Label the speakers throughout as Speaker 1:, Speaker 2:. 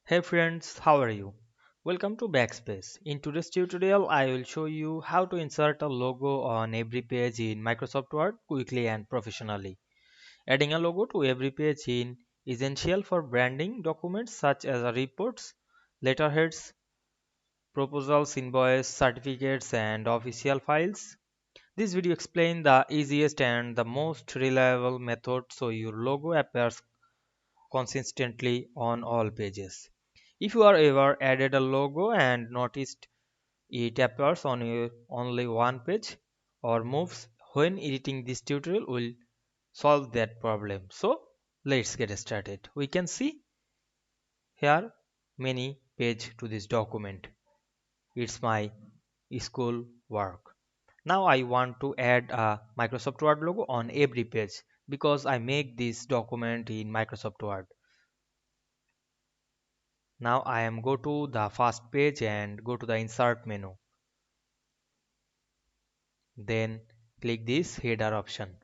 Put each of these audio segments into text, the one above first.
Speaker 1: Hey friends, how are you? Welcome to Backspace. In today's tutorial, I will show you how to insert a logo on every page in Microsoft Word quickly and professionally. Adding a logo to every page is essential for branding documents such as reports, letterheads, proposals, invoices, certificates, and official files. This video explains the easiest and the most reliable method so your logo appears consistently on all pages. If you are ever added a logo and noticed it appears on only one page or moves when editing, this tutorial will solve that problem. So let's get started. We can see here many page to this document. It's my school work. Now I want to add a Microsoft Word logo on every page because I make this document in Microsoft Word. Now I am go to the first page and go to the insert menu. Then click this header option.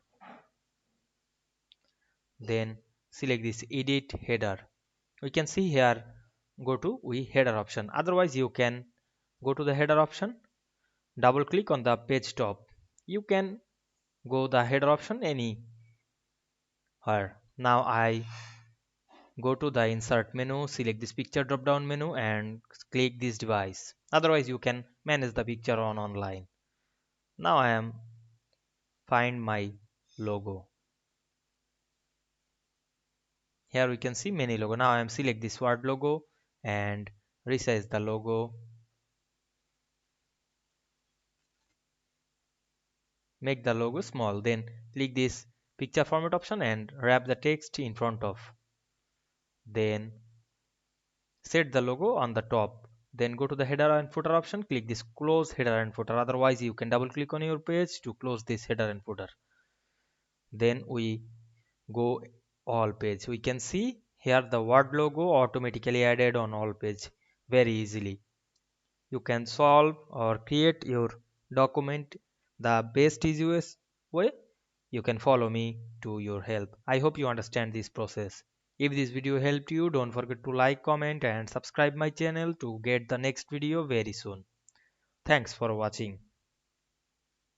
Speaker 1: Then select this edit header. We can see here go to we header option. Otherwise you can go to the header option, double click on the page top. You can go the header option anywhere. Now I go to the insert menu, select this picture drop down menu and click this device. Otherwise you can manage the picture on online. Now I am find my logo. Here we can see many logo. Now I am select this word logo and resize the logo. Make the logo small. Then click this picture format option and wrap the text in front of. Then set the logo on the top. Then go to the header and footer option. Click this close header and footer. Otherwise you can double click on your page to close this header and footer. Then we go all page. We can see here the word logo automatically added on all page very easily. You can solve or create your document the best easiest way. You can follow me to your help. I hope you understand this process. If this video helped you, don't forget to like, comment and subscribe my channel to get the next video very soon. Thanks for watching.